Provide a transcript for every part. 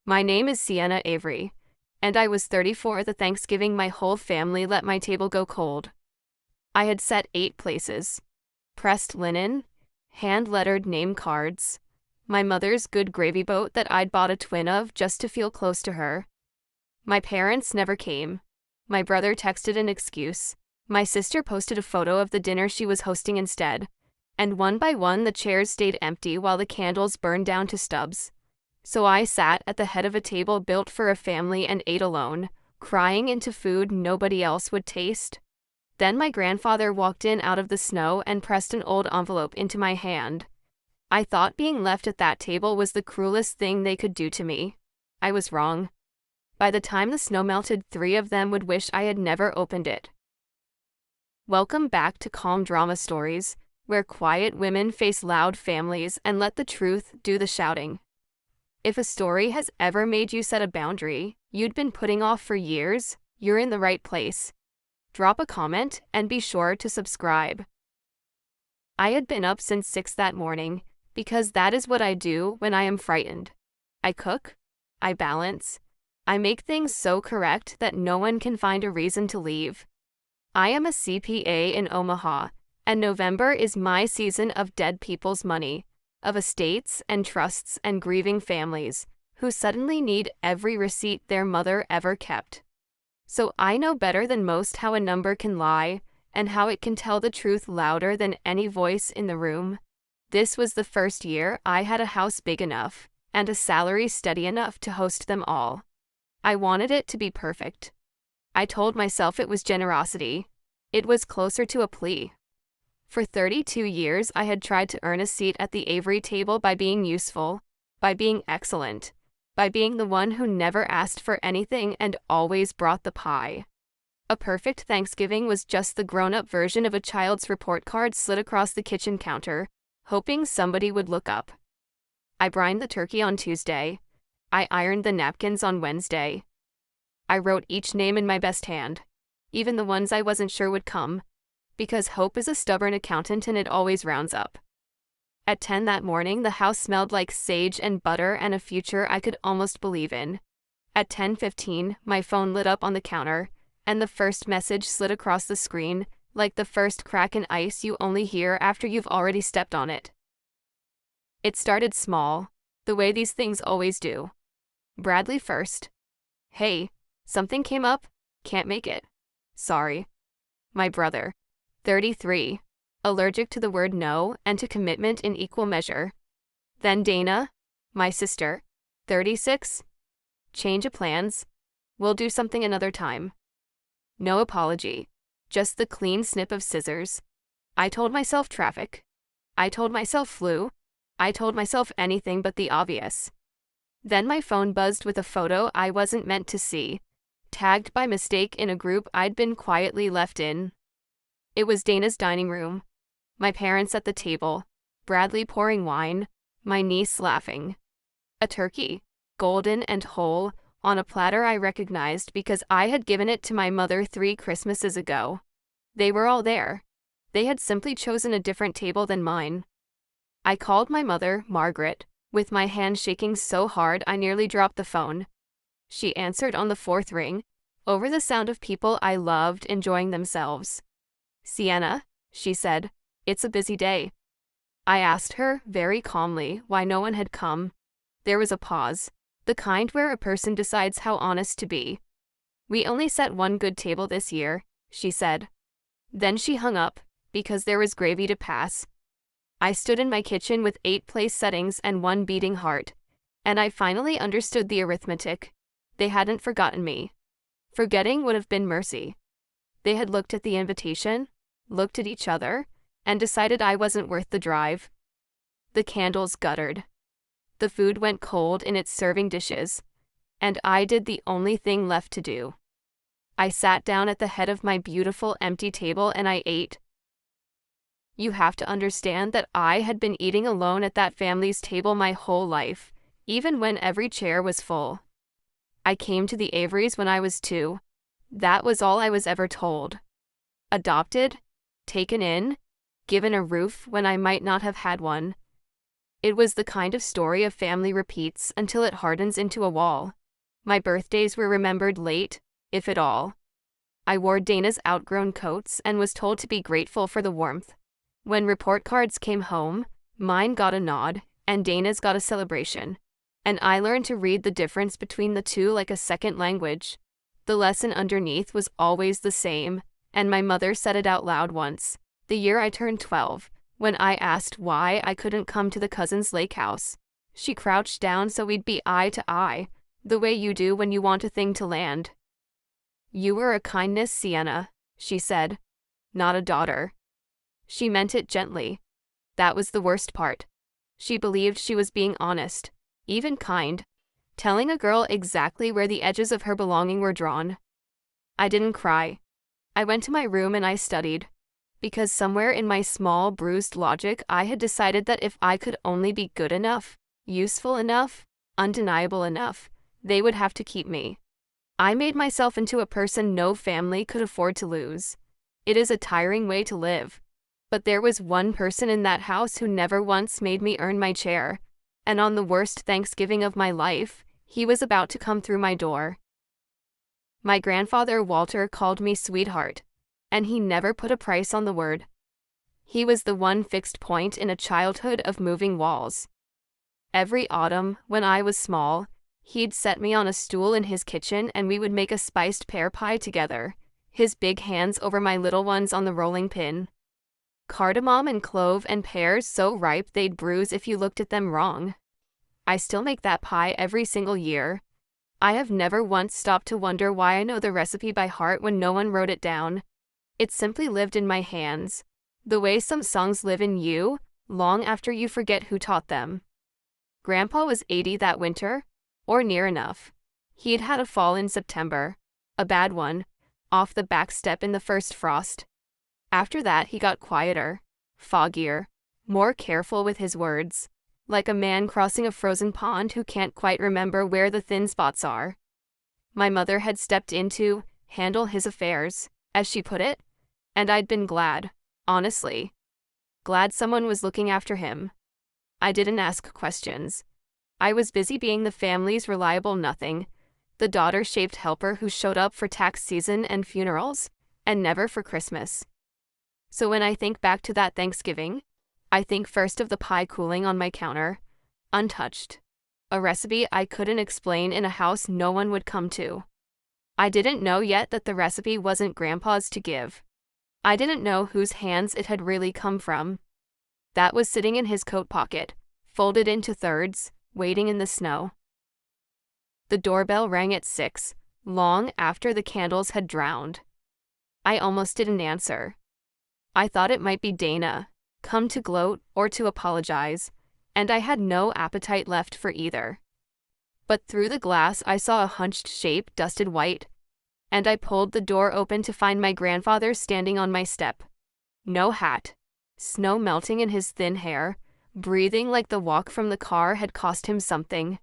My name is Sienna Avery, and I was 34 the Thanksgiving my whole family let my table go cold. I had set 8 places. Pressed linen, hand-lettered name cards, my mother's good gravy boat that I'd bought a twin of just to feel close to her. My parents never came. My brother texted an excuse. My sister posted a photo of the dinner she was hosting instead, and one by one the chairs stayed empty while the candles burned down to stubs. So I sat at the head of a table built for a family and ate alone, crying into food nobody else would taste. Then my grandfather walked in out of the snow and pressed an old envelope into my hand. I thought being left at that table was the cruelest thing they could do to me. I was wrong. By the time the snow melted, 3 of them would wish I had never opened it. Welcome back to Calm Drama Stories, where quiet women face loud families and let the truth do the shouting. If a story has ever made you set a boundary you'd been putting off for years, you're in the right place. Drop a comment and be sure to subscribe. I had been up since 6 that morning, because that is what I do when I am frightened. I cook, I balance, I make things so correct that no one can find a reason to leave. I am a CPA in Omaha, and November is my season of dead people's money, of estates and trusts and grieving families who suddenly need every receipt their mother ever kept. So I know better than most how a number can lie and how it can tell the truth louder than any voice in the room. This was the first year I had a house big enough and a salary steady enough to host them all. I wanted it to be perfect. I told myself it was generosity. It was closer to a plea. For 32 years I had tried to earn a seat at the Avery table by being useful, by being excellent, by being the one who never asked for anything and always brought the pie. A perfect Thanksgiving was just the grown-up version of a child's report card slid across the kitchen counter, hoping somebody would look up. I brined the turkey on Tuesday. I ironed the napkins on Wednesday. I wrote each name in my best hand, even the ones I wasn't sure would come, because hope is a stubborn accountant and it always rounds up. At 10 that morning, the house smelled like sage and butter and a future I could almost believe in. At 10:15, my phone lit up on the counter, and the first message slid across the screen, like the first crack in ice you only hear after you've already stepped on it. It started small, the way these things always do. Bradley first. Hey, something came up, can't make it. Sorry. My brother. 33. Allergic to the word no and to commitment in equal measure. Then Dana, my sister. 36. Change of plans. We'll do something another time. No apology. Just the clean snip of scissors. I told myself traffic. I told myself flu. I told myself anything but the obvious. Then my phone buzzed with a photo I wasn't meant to see, tagged by mistake in a group I'd been quietly left in. It was Dana's dining room. My parents at the table, Bradley pouring wine, my niece laughing. A turkey, golden and whole, on a platter I recognized because I had given it to my mother 3 Christmases ago. They were all there. They had simply chosen a different table than mine. I called my mother, Margaret, with my hand shaking so hard I nearly dropped the phone. She answered on the 4th ring, over the sound of people I loved enjoying themselves. Sienna, she said, it's a busy day. I asked her, very calmly, why no one had come. There was a pause, the kind where a person decides how honest to be. We only set 1 good table this year, she said. Then she hung up, because there was gravy to pass. I stood in my kitchen with 8 place settings and 1 beating heart, and I finally understood the arithmetic. They hadn't forgotten me. Forgetting would have been mercy. They had looked at the invitation, looked at each other, and decided I wasn't worth the drive. The candles guttered. The food went cold in its serving dishes, and I did the only thing left to do. I sat down at the head of my beautiful empty table and I ate. You have to understand that I had been eating alone at that family's table my whole life, even when every chair was full. I came to the Averys when I was 2. That was all I was ever told. Adopted, taken in, given a roof when I might not have had one. It was the kind of story a family repeats until it hardens into a wall. My birthdays were remembered late, if at all. I wore Dana's outgrown coats and was told to be grateful for the warmth. When report cards came home, mine got a nod, and Dana's got a celebration. And I learned to read the difference between the two like a second language. The lesson underneath was always the same, and my mother said it out loud once, the year I turned 12, when I asked why I couldn't come to the cousin's lake house. She crouched down so we'd be eye to eye, the way you do when you want a thing to land. You were a kindness, Sienna, she said, not a daughter. She meant it gently. That was the worst part. She believed she was being honest, even kind, telling a girl exactly where the edges of her belonging were drawn. I didn't cry. I went to my room and I studied, because somewhere in my small, bruised logic I had decided that if I could only be good enough, useful enough, undeniable enough, they would have to keep me. I made myself into a person no family could afford to lose. It is a tiring way to live. But there was one person in that house who never once made me earn my chair, and on the worst Thanksgiving of my life, he was about to come through my door. My grandfather Walter called me sweetheart, and he never put a price on the word. He was the one fixed point in a childhood of moving walls. Every autumn, when I was small, he'd set me on a stool in his kitchen and we would make a spiced pear pie together, his big hands over my little ones on the rolling pin. Cardamom and clove and pears so ripe they'd bruise if you looked at them wrong. I still make that pie every single year. I have never once stopped to wonder why I know the recipe by heart when no one wrote it down. It simply lived in my hands, the way some songs live in you, long after you forget who taught them. Grandpa was 80 that winter, or near enough. He'd had a fall in September, a bad one, off the back step in the first frost. After that he got quieter, foggier, more careful with his words, like a man crossing a frozen pond who can't quite remember where the thin spots are. My mother had stepped in to handle his affairs, as she put it, and I'd been glad, honestly. Glad someone was looking after him. I didn't ask questions. I was busy being the family's reliable nothing, the daughter-shaped helper who showed up for tax season and funerals, and never for Christmas. So when I think back to that Thanksgiving, I think first of the pie cooling on my counter, untouched. A recipe I couldn't explain in a house no one would come to. I didn't know yet that the recipe wasn't Grandpa's to give. I didn't know whose hands it had really come from. That was sitting in his coat pocket, folded into thirds, waiting in the snow. The doorbell rang at 6, long after the candles had drowned. I almost didn't answer. I thought it might be Dana, come to gloat or to apologize, and I had no appetite left for either. But through the glass I saw a hunched shape dusted white, and I pulled the door open to find my grandfather standing on my step. No hat, snow melting in his thin hair, breathing like the walk from the car had cost him something.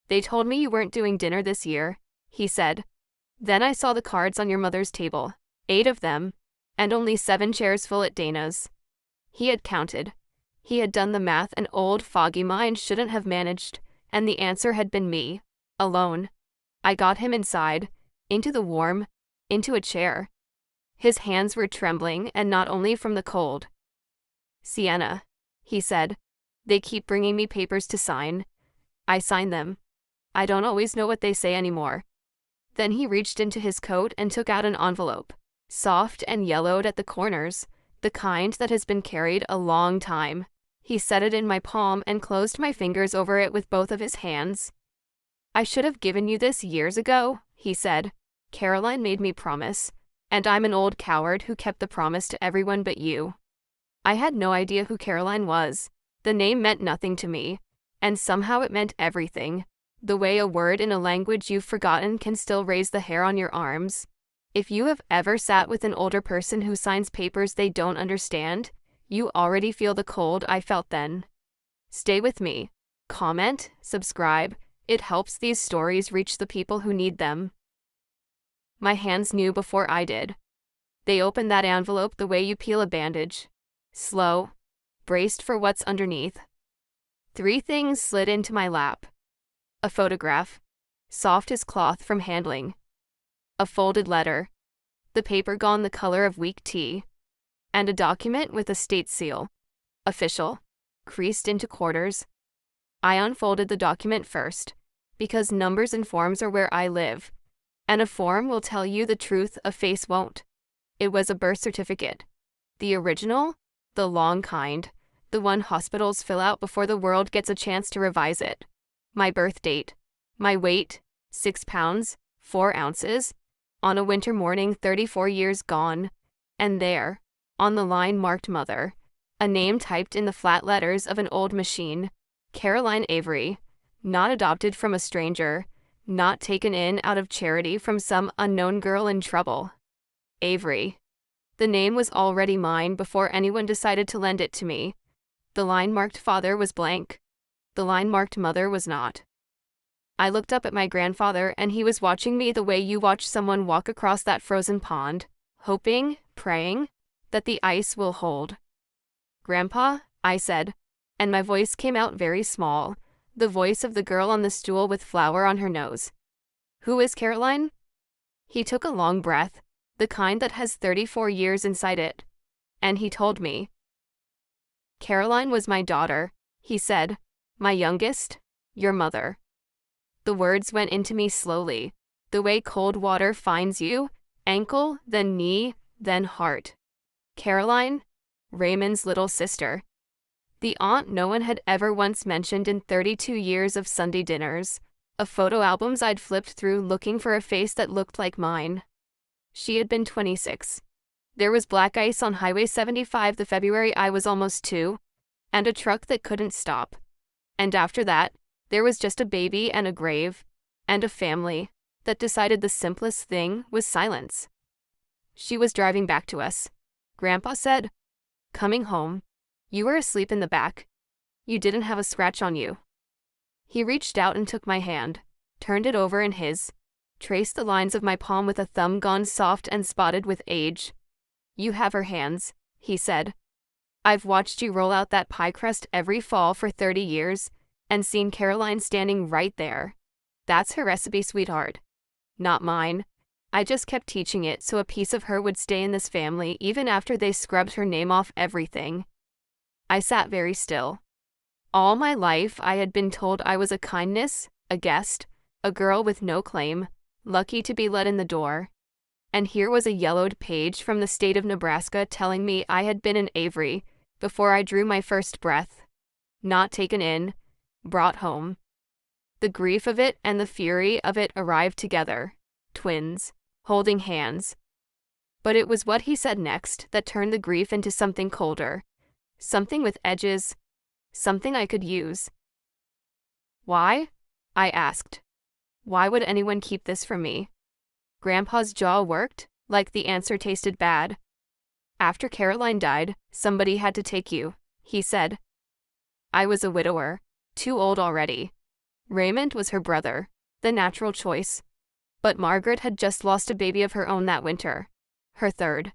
They told me you weren't doing dinner this year, he said. Then I saw the cards on your mother's table, 8 of them, and only 7 chairs full at Dana's. He had counted. He had done the math an old foggy mind shouldn't have managed, and the answer had been me, alone. I got him inside, into the warm, into a chair. His hands were trembling, and not only from the cold. Sienna, he said, they keep bringing me papers to sign. I sign them. I don't always know what they say anymore. Then he reached into his coat and took out an envelope, soft and yellowed at the corners, the kind that has been carried a long time. He set it in my palm and closed my fingers over it with both of his hands. I should have given you this years ago, he said. Caroline made me promise, and I'm an old coward who kept the promise to everyone but you. I had no idea who Caroline was. The name meant nothing to me, and somehow it meant everything. The way a word in a language you've forgotten can still raise the hair on your arms. If you have ever sat with an older person who signs papers they don't understand, you already feel the cold I felt then. Stay with me. Comment, subscribe. It helps these stories reach the people who need them. My hands knew before I did. They opened that envelope the way you peel a bandage. Slow, braced for what's underneath. Three things slid into my lap. A photograph, soft as cloth from handling. A folded letter, the paper gone the color of weak tea. And a document with a state seal. Official, creased into quarters. I unfolded the document first, because numbers and forms are where I live, and a form will tell you the truth, a face won't. It was a birth certificate. The original, the long kind, the one hospitals fill out before the world gets a chance to revise it. My birth date, my weight, 6 pounds, 4 ounces, on a winter morning 34 years gone, and there, on the line marked mother, a name typed in the flat letters of an old machine, Caroline Avery, not adopted from a stranger, not taken in out of charity from some unknown girl in trouble. Avery. The name was already mine before anyone decided to lend it to me. The line marked father was blank. The line marked mother was not. I looked up at my grandfather and he was watching me the way you watch someone walk across that frozen pond, hoping, praying, that the ice will hold. "Grandpa," I said, and my voice came out very small, the voice of the girl on the stool with flour on her nose. "Who is Caroline?" He took a long breath, the kind that has 34 years inside it, and he told me. "Caroline was my daughter," he said, "my youngest, your mother." The words went into me slowly, the way cold water finds you, ankle, then knee, then heart. Caroline, Raymond's little sister. The aunt no one had ever once mentioned in 32 years of Sunday dinners, of photo albums I'd flipped through looking for a face that looked like mine. She had been 26. There was black ice on Highway 75 the February I was almost 2, and a truck that couldn't stop. And after that, there was just a baby and a grave, and a family that decided the simplest thing was silence. She was driving back to us. Grandpa said, "Coming home. You were asleep in the back. You didn't have a scratch on you." He reached out and took my hand, turned it over in his, traced the lines of my palm with a thumb gone soft and spotted with age. "You have her hands," he said. "I've watched you roll out that pie crust every fall for 30 years, and seen Caroline standing right there. That's her recipe, sweetheart. Not mine. I just kept teaching it so a piece of her would stay in this family even after they scrubbed her name off everything." I sat very still. All my life I had been told I was a kindness, a guest, a girl with no claim, lucky to be let in the door. And here was a yellowed page from the state of Nebraska telling me I had been in Avery before I drew my first breath. Not taken in, brought home. The grief of it and the fury of it arrived together, twins, holding hands. But it was what he said next that turned the grief into something colder, something with edges, something I could use. "Why?" I asked. "Why would anyone keep this from me?" Grandpa's jaw worked, like the answer tasted bad. "After Caroline died, somebody had to take you," he said. I was a widower, too old already. Raymond was her brother, the natural choice. But Margaret had just lost a baby of her own that winter, her third.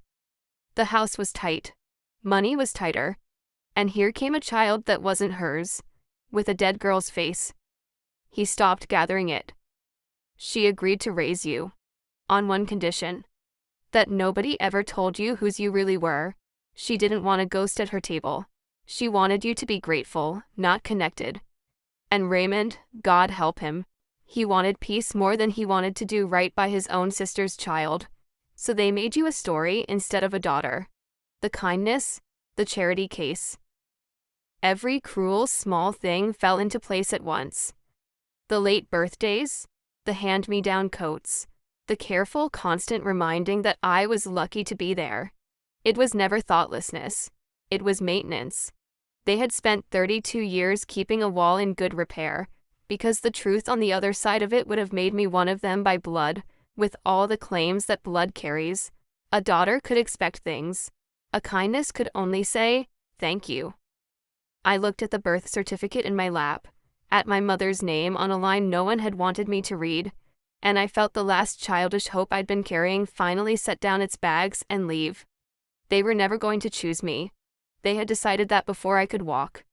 The house was tight. Money was tighter. And here came a child that wasn't hers, with a dead girl's face. He stopped gathering it. "She agreed to raise you, on one condition, that nobody ever told you whose you really were. She didn't want a ghost at her table. She wanted you to be grateful, not connected. And Raymond, God help him, he wanted peace more than he wanted to do right by his own sister's child. So they made you a story instead of a daughter. The kindness, the charity case. Every cruel small thing fell into place at once. The late birthdays, the hand-me-down coats, the careful, constant reminding that I was lucky to be there. It was never thoughtlessness. It was maintenance. They had spent 32 years keeping a wall in good repair, because the truth on the other side of it would have made me one of them by blood, with all the claims that blood carries. A daughter could expect things. A kindness could only say, "Thank you." I looked at the birth certificate in my lap, at my mother's name on a line no one had wanted me to read, and I felt the last childish hope I'd been carrying finally set down its bags and leave. They were never going to choose me. They had decided that before I could walk.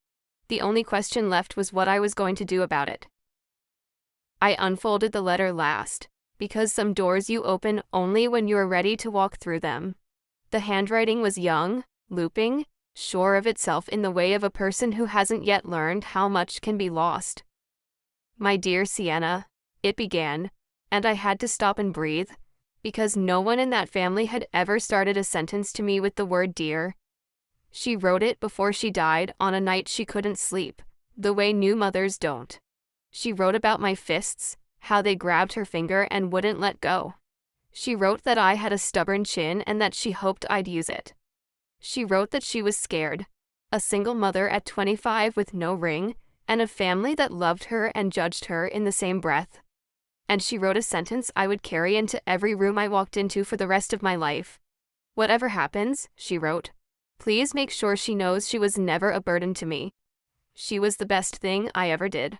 The only question left was what I was going to do about it. I unfolded the letter last, because some doors you open only when you are ready to walk through them. The handwriting was young, looping, sure of itself in the way of a person who hasn't yet learned how much can be lost. My dear Sienna, it began, and I had to stop and breathe, because no one in that family had ever started a sentence to me with the word dear. She wrote it before she died on a night she couldn't sleep, the way new mothers don't. She wrote about my fists, how they grabbed her finger and wouldn't let go. She wrote that I had a stubborn chin and that she hoped I'd use it. She wrote that she was scared, a single mother at 25 with no ring, and a family that loved her and judged her in the same breath. And she wrote a sentence I would carry into every room I walked into for the rest of my life. Whatever happens, she wrote, please make sure she knows she was never a burden to me. She was the best thing I ever did.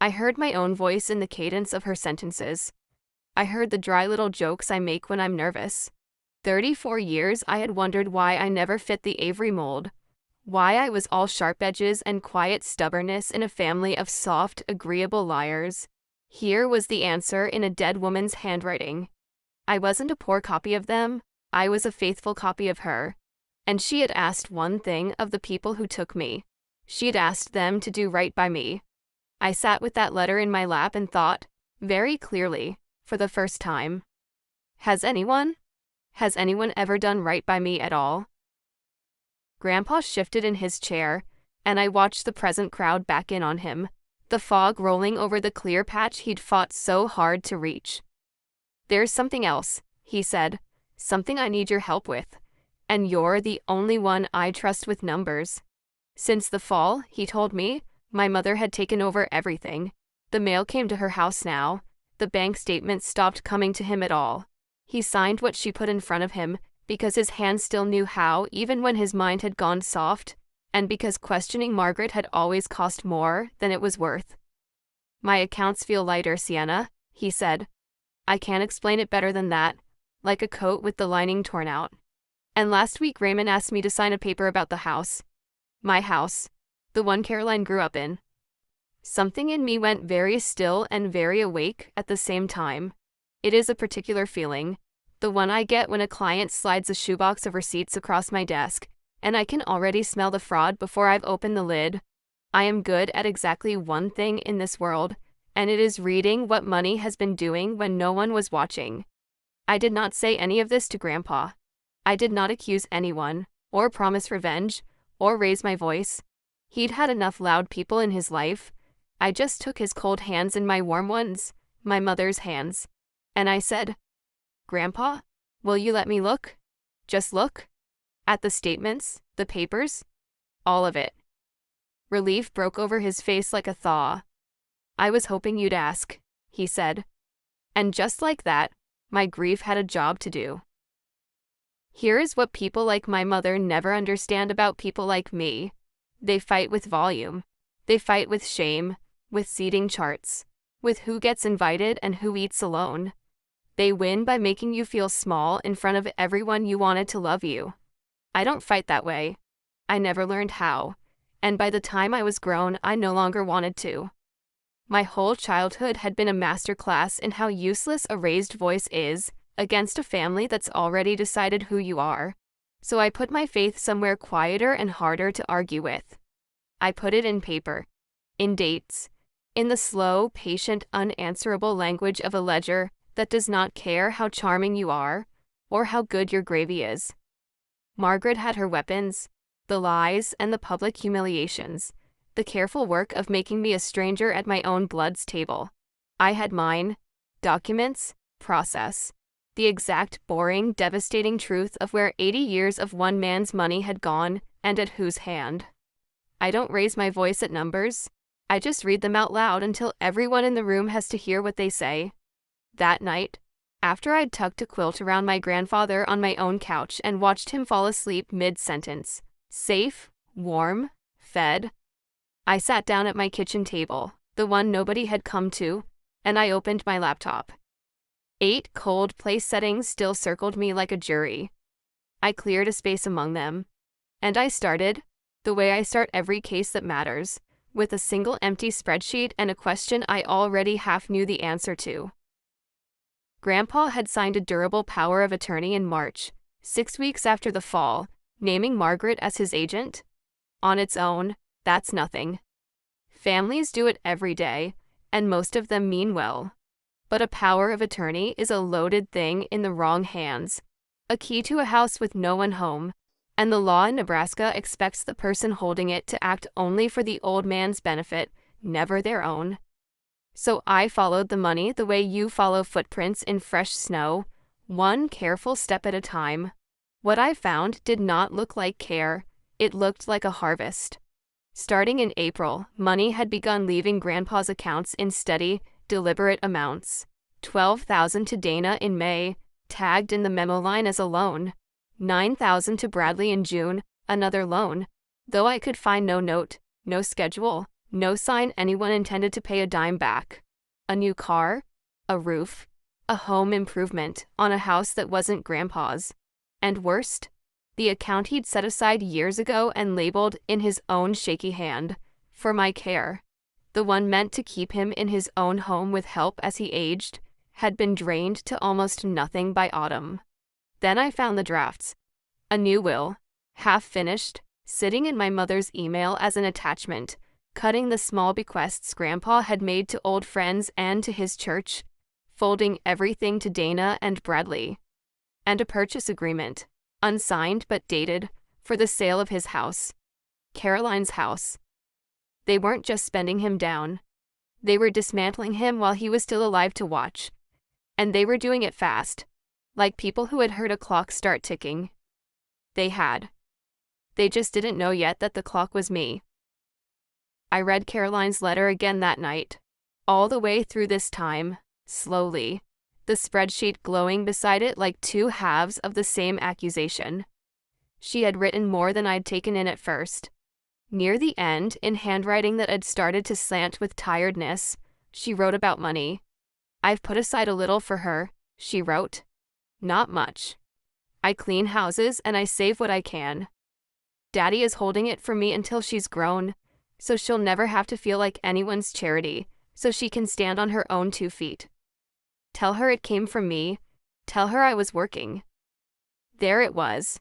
I heard my own voice in the cadence of her sentences. I heard the dry little jokes I make when I'm nervous. 34 years I had wondered why I never fit the Avery mold, why I was all sharp edges and quiet stubbornness in a family of soft, agreeable liars. Here was the answer in a dead woman's handwriting. I wasn't a poor copy of them, I was a faithful copy of her. And she had asked one thing of the people who took me. She had asked them to do right by me. I sat with that letter in my lap and thought, very clearly, for the first time. Has anyone ever done right by me at all? Grandpa shifted in his chair, and I watched the present crowd back in on him, the fog rolling over the clear patch he'd fought so hard to reach. There's something else, he said, something I need your help with, and you're the only one I trust with numbers. Since the fall, he told me, my mother had taken over everything. The mail came to her house now. The bank statements stopped coming to him at all. He signed what she put in front of him, because his hand still knew how even when his mind had gone soft, and because questioning Margaret had always cost more than it was worth. My accounts feel lighter, Sienna, he said. I can't explain it better than that, like a coat with the lining torn out. And last week Raymond asked me to sign a paper about the house. My house, the one Caroline grew up in. Something in me went very still and very awake at the same time. It is a particular feeling, the one I get when a client slides a shoebox of receipts across my desk, and I can already smell the fraud before I've opened the lid. I am good at exactly one thing in this world, and it is reading what money has been doing when no one was watching. I did not say any of this to Grandpa. I did not accuse anyone, or promise revenge, or raise my voice. He'd had enough loud people in his life. I just took his cold hands in my warm ones, my mother's hands, and I said, Grandpa, will you let me look? Just look? At the statements, the papers? All of it. Relief broke over his face like a thaw. I was hoping you'd ask, he said. And just like that, my grief had a job to do. Here is what people like my mother never understand about people like me. They fight with volume. They fight with shame, with seating charts, with who gets invited and who eats alone. They win by making you feel small in front of everyone you wanted to love you. I don't fight that way. I never learned how, and by the time I was grown, I no longer wanted to. My whole childhood had been a masterclass in how useless a raised voice is against a family that's already decided who you are. So I put my faith somewhere quieter and harder to argue with. I put it in paper, in dates, in the slow, patient, unanswerable language of a ledger that does not care how charming you are or how good your gravy is. Margaret had her weapons, the lies and the public humiliations, the careful work of making me a stranger at my own blood's table. I had mine, documents, process, the exact boring, devastating truth of where 80 years of one man's money had gone and at whose hand. I don't raise my voice at numbers. I just read them out loud until everyone in the room has to hear what they say. That night, after I'd tucked a quilt around my grandfather on my own couch and watched him fall asleep mid-sentence, safe, warm, fed, I sat down at my kitchen table, the one nobody had come to, and I opened my laptop. 8 cold place settings still circled me like a jury. I cleared a space among them, and I started, The way I start every case that matters, with a single empty spreadsheet and a question I already half knew the answer to. Grandpa had signed a durable power of attorney in March, 6 weeks after the fall, naming Margaret as his agent. On its own, that's nothing. Families do it every day, and most of them mean well. But a power of attorney is a loaded thing in the wrong hands, a key to a house with no one home, and the law in Nebraska expects the person holding it to act only for the old man's benefit, never their own. So I followed the money the way you follow footprints in fresh snow, one careful step at a time. What I found did not look like care, it looked like a harvest. Starting in April, money had begun leaving Grandpa's accounts in steady, deliberate amounts. $12,000 to Dana in May, tagged in the memo line as a loan. $9,000 to Bradley in June, another loan. Though I could find no note, no schedule, no sign anyone intended to pay a dime back. A new car, a roof, a home improvement on a house that wasn't Grandpa's. And worst, the account he'd set aside years ago and labeled in his own shaky hand, for my care, the one meant to keep him in his own home with help as he aged, had been drained to almost nothing by autumn. Then I found the drafts. A new will, half finished, sitting in my mother's email as an attachment, cutting the small bequests Grandpa had made to old friends and to his church, folding everything to Dana and Bradley. And a purchase agreement, unsigned but dated, for the sale of his house. Caroline's house. They weren't just spending him down. They were dismantling him while he was still alive to watch. And they were doing it fast, like people who had heard a clock start ticking. They had. They just didn't know yet that the clock was me. I read Caroline's letter again that night, all the way through this time, slowly, the spreadsheet glowing beside it like two halves of the same accusation. She had written more than I'd taken in at first. Near the end, in handwriting that had started to slant with tiredness, she wrote about money. I've put aside a little for her, she wrote. Not much. I clean houses and I save what I can. Daddy is holding it for me until she's grown, so she'll never have to feel like anyone's charity, so she can stand on her own 2 feet. Tell her it came from me. Tell her I was working. There it was,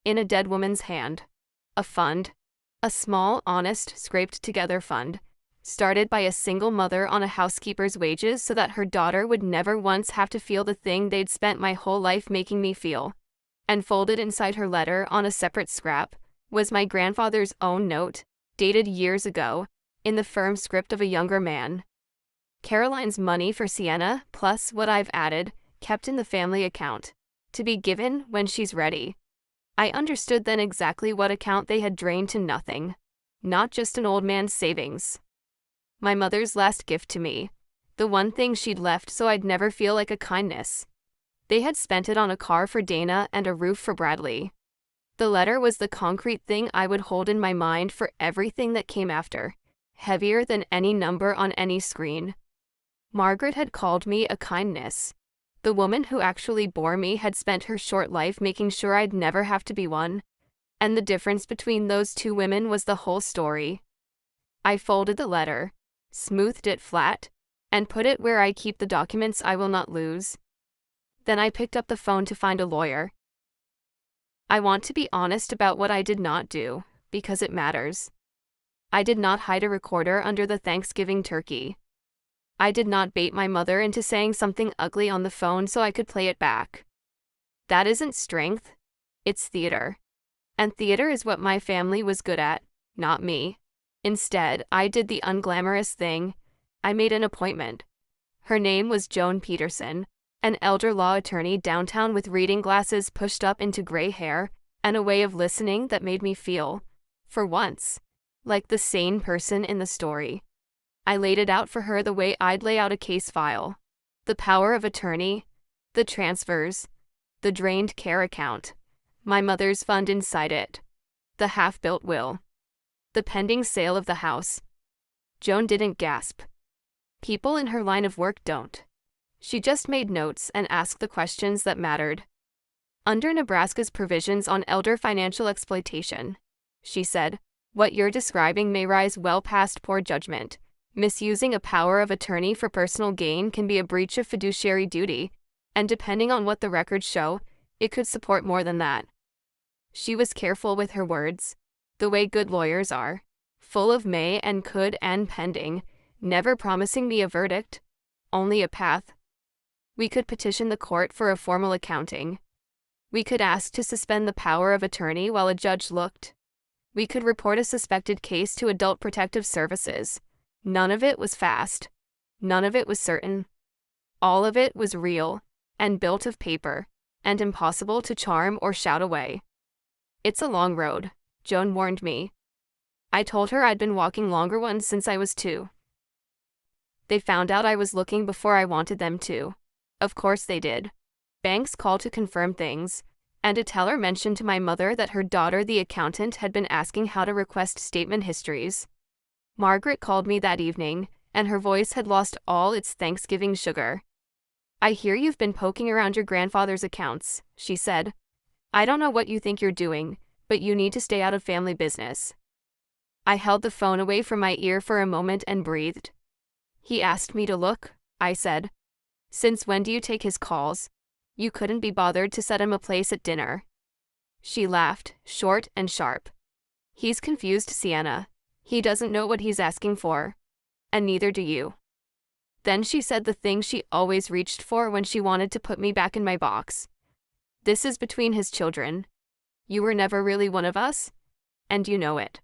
in a dead woman's hand. A fund. A small, honest, scraped-together fund, started by a single mother on a housekeeper's wages so that her daughter would never once have to feel the thing they'd spent my whole life making me feel. And folded inside her letter on a separate scrap was my grandfather's own note, dated years ago, in the firm script of a younger man. Caroline's money for Sienna, plus what I've added, kept in the family account, to be given when she's ready. I understood then exactly what account they had drained to nothing, not just an old man's savings. My mother's last gift to me, the one thing she'd left so I'd never feel like a kindness. They had spent it on a car for Dana and a roof for Bradley. The letter was the concrete thing I would hold in my mind for everything that came after, heavier than any number on any screen. Margaret had called me a kindness. The woman who actually bore me had spent her short life making sure I'd never have to be one, and the difference between those two women was the whole story. I folded the letter, smoothed it flat, and put it where I keep the documents I will not lose. Then I picked up the phone to find a lawyer. I want to be honest about what I did not do, because it matters. I did not hide a recorder under the Thanksgiving turkey. I did not bait my mother into saying something ugly on the phone so I could play it back. That isn't strength, it's theater. And theater is what my family was good at, not me. Instead, I did the unglamorous thing. I made an appointment. Her name was Joan Peterson, an elder law attorney downtown with reading glasses pushed up into gray hair and a way of listening that made me feel, for once, like the sane person in the story. I laid it out for her the way I'd lay out a case file. The power of attorney, the transfers, the drained care account, my mother's fund inside it, the half-built will, the pending sale of the house. Joan didn't gasp. People in her line of work don't. She just made notes and asked the questions that mattered. Under Nebraska's provisions on elder financial exploitation, she said, What you're describing may rise well past poor judgment. Misusing a power of attorney for personal gain can be a breach of fiduciary duty, and depending on what the records show, it could support more than that. She was careful with her words, the way good lawyers are, full of may and could and pending, never promising me a verdict, only a path. We could petition the court for a formal accounting. We could ask to suspend the power of attorney while a judge looked. We could report a suspected case to Adult Protective Services. None of it was fast. None of it was certain. All of it was real, and built of paper, and impossible to charm or shout away. It's a long road, Joan warned me. I told her I'd been walking longer ones since I was 2. They found out I was looking before I wanted them to. Of course they did. Banks called to confirm things, and a teller mentioned to my mother that her daughter, the accountant, had been asking how to request statement histories. Margaret called me that evening, and her voice had lost all its Thanksgiving sugar. I hear you've been poking around your grandfather's accounts, she said. I don't know what you think you're doing, but you need to stay out of family business. I held the phone away from my ear for a moment and breathed. He asked me to look, I said. Since when do you take his calls? You couldn't be bothered to set him a place at dinner. She laughed, short and sharp. He's confused, Sienna. He doesn't know what he's asking for. And neither do you. Then she said the thing she always reached for when she wanted to put me back in my box. This is between his children. You were never really one of us, and you know it.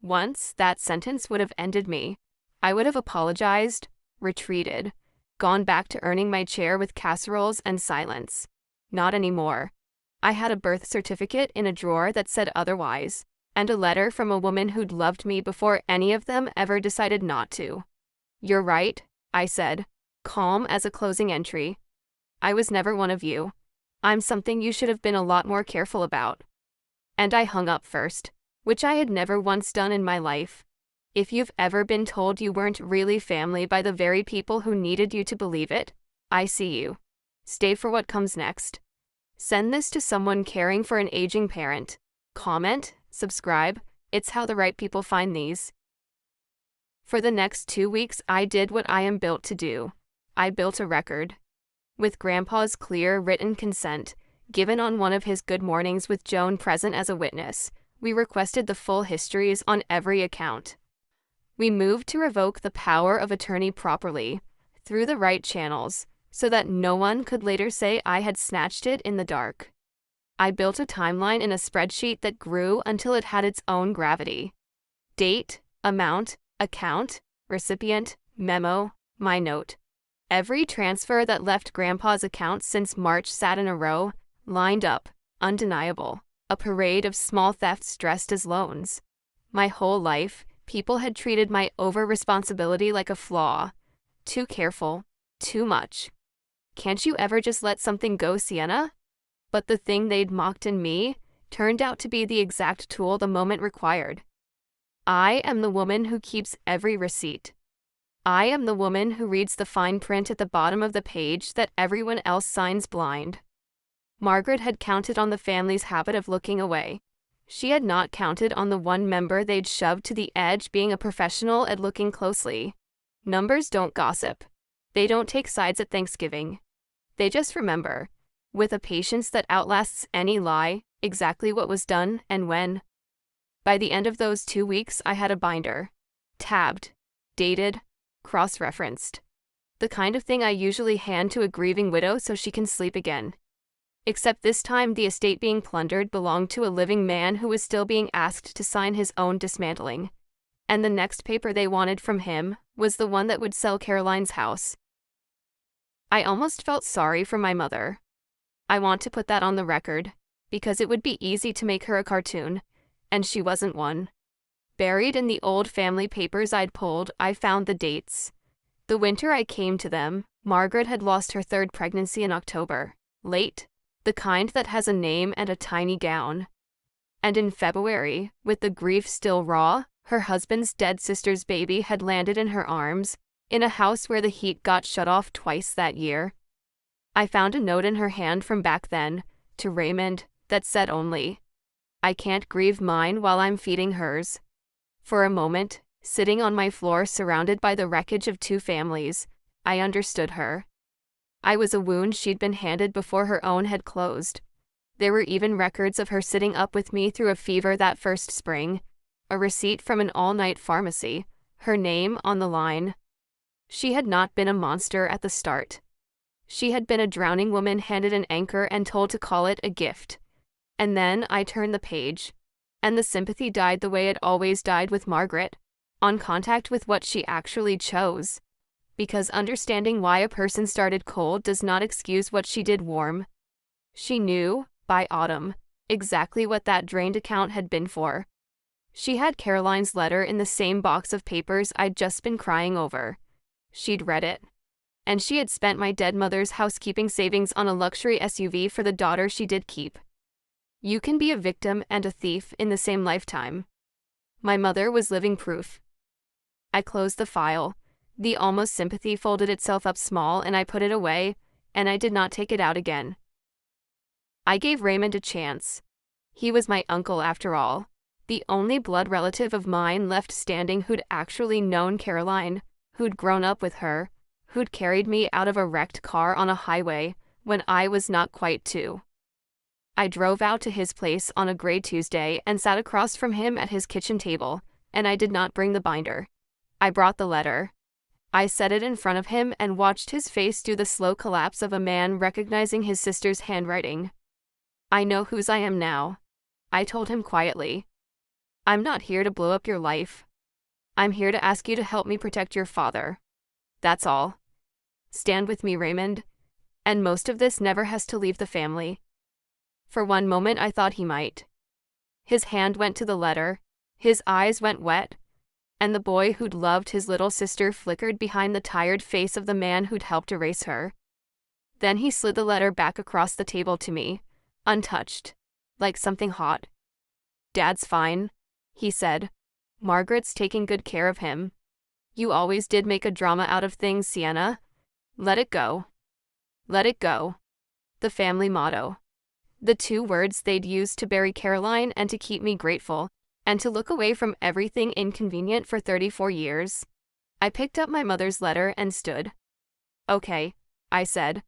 Once, that sentence would have ended me. I would have apologized, retreated, gone back to earning my chair with casseroles and silence. Not anymore. I had a birth certificate in a drawer that said otherwise, and a letter from a woman who'd loved me before any of them ever decided not to. You're right, I said, calm as a closing entry. I was never one of you. I'm something you should have been a lot more careful about. And I hung up first, which I had never once done in my life. If you've ever been told you weren't really family by the very people who needed you to believe it, I see you. Stay for what comes next. Send this to someone caring for an aging parent. Comment, subscribe, it's how the right people find these. For the next 2 weeks, I did what I am built to do. I built a record. With Grandpa's clear, written consent, given on one of his good mornings with Joan present as a witness, we requested the full histories on every account. We moved to revoke the power of attorney properly, through the right channels, so that no one could later say I had snatched it in the dark. I built a timeline in a spreadsheet that grew until it had its own gravity. Date, amount, account, recipient, memo, my note. Every transfer that left Grandpa's account since March sat in a row, lined up, undeniable, a parade of small thefts dressed as loans. My whole life, people had treated my over-responsibility like a flaw. Too careful, too much. Can't you ever just let something go, Sienna? But the thing they'd mocked in me turned out to be the exact tool the moment required. I am the woman who keeps every receipt. I am the woman who reads the fine print at the bottom of the page that everyone else signs blind. Margaret had counted on the family's habit of looking away. She had not counted on the one member they'd shoved to the edge being a professional at looking closely. Numbers don't gossip. They don't take sides at Thanksgiving. They just remember, with a patience that outlasts any lie, exactly what was done and when. By the end of those 2 weeks, I had a binder. Tabbed, dated, cross-referenced. The kind of thing I usually hand to a grieving widow so she can sleep again. Except this time the estate being plundered belonged to a living man who was still being asked to sign his own dismantling. And the next paper they wanted from him was the one that would sell Caroline's house. I almost felt sorry for my mother. I want to put that on the record, because it would be easy to make her a cartoon, and she wasn't one. Buried in the old family papers I'd pulled, I found the dates. The winter I came to them, Margaret had lost her 3rd pregnancy in October. Late. The kind that has a name and a tiny gown. And in February, with the grief still raw, her husband's dead sister's baby had landed in her arms, in a house where the heat got shut off twice that year. I found a note in her hand from back then, to Raymond, that said only, I can't grieve mine while I'm feeding hers. For a moment, sitting on my floor surrounded by the wreckage of two families, I understood her. I was a wound she'd been handed before her own had closed. There were even records of her sitting up with me through a fever that first spring, a receipt from an all-night pharmacy, her name on the line. She had not been a monster at the start. She had been a drowning woman handed an anchor and told to call it a gift. And then I turned the page, and the sympathy died the way it always died with Margaret, on contact with what she actually chose. Because understanding why a person started cold does not excuse what she did warm. She knew, by autumn, exactly what that drained account had been for. She had Caroline's letter in the same box of papers I'd just been crying over. She'd read it. And she had spent my dead mother's housekeeping savings on a luxury SUV for the daughter she did keep. You can be a victim and a thief in the same lifetime. My mother was living proof. I closed the file. The almost sympathy folded itself up small and I put it away, and I did not take it out again. I gave Raymond a chance. He was my uncle after all, the only blood relative of mine left standing who'd actually known Caroline, who'd grown up with her, who'd carried me out of a wrecked car on a highway when I was not quite two. I drove out to his place on a gray Tuesday and sat across from him at his kitchen table, and I did not bring the binder. I brought the letter. I set it in front of him and watched his face do the slow collapse of a man recognizing his sister's handwriting. I know whose I am now, I told him quietly. I'm not here to blow up your life. I'm here to ask you to help me protect your father. That's all. Stand with me, Raymond. And most of this never has to leave the family. For one moment I thought he might. His hand went to the letter, his eyes went wet, and the boy who'd loved his little sister flickered behind the tired face of the man who'd helped erase her. Then he slid the letter back across the table to me, untouched, like something hot. Dad's fine, he said. Margaret's taking good care of him. You always did make a drama out of things, Sienna. Let it go. Let it go. The family motto. The two words they'd used to bury Caroline and to keep me grateful, and to look away from everything inconvenient for 34 years. I picked up my mother's letter and stood. Okay, I said.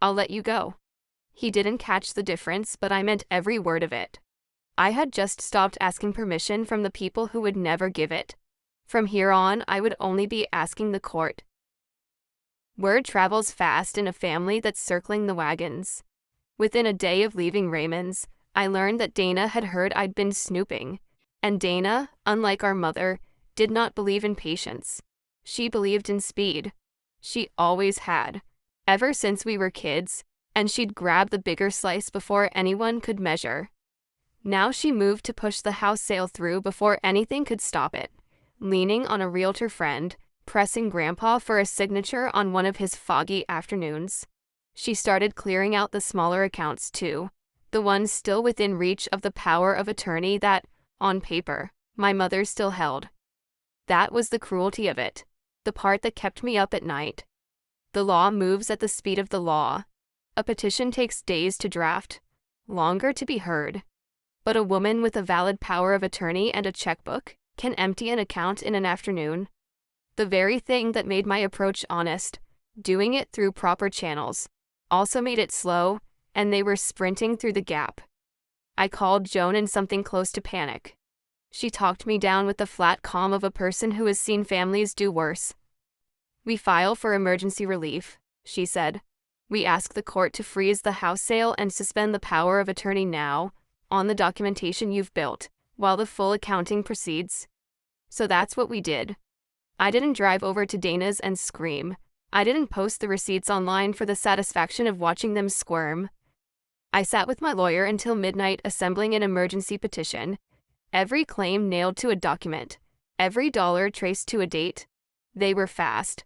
I'll let you go. He didn't catch the difference, but I meant every word of it. I had just stopped asking permission from the people who would never give it. From here on, I would only be asking the court. Word travels fast in a family that's circling the wagons. Within a day of leaving Raymond's, I learned that Dana had heard I'd been snooping. And Dana, unlike our mother, did not believe in patience. She believed in speed. She always had, ever since we were kids, and she'd grab the bigger slice before anyone could measure. Now she moved to push the house sale through before anything could stop it, leaning on a realtor friend, pressing Grandpa for a signature on one of his foggy afternoons. She started clearing out the smaller accounts too, the ones still within reach of the power of attorney that, on paper, my mother still held. That was the cruelty of it, the part that kept me up at night. The law moves at the speed of the law. A petition takes days to draft, longer to be heard. But a woman with a valid power of attorney and a checkbook can empty an account in an afternoon. The very thing that made my approach honest, doing it through proper channels, also made it slow, and they were sprinting through the gap. I called Joan in something close to panic. She talked me down with the flat calm of a person who has seen families do worse. We file for emergency relief, she said. We ask the court to freeze the house sale and suspend the power of attorney now, on the documentation you've built, while the full accounting proceeds. So that's what we did. I didn't drive over to Dana's and scream. I didn't post the receipts online for the satisfaction of watching them squirm. I sat with my lawyer until midnight assembling an emergency petition. Every claim nailed to a document. Every dollar traced to a date. They were fast.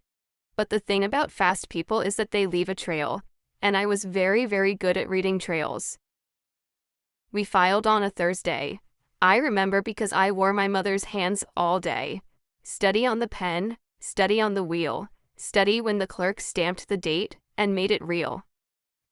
But the thing about fast people is that they leave a trail, and I was very, very good at reading trails. We filed on a Thursday. I remember because I wore my mother's hands all day. Steady on the pen, steady on the wheel, steady when the clerk stamped the date and made it real.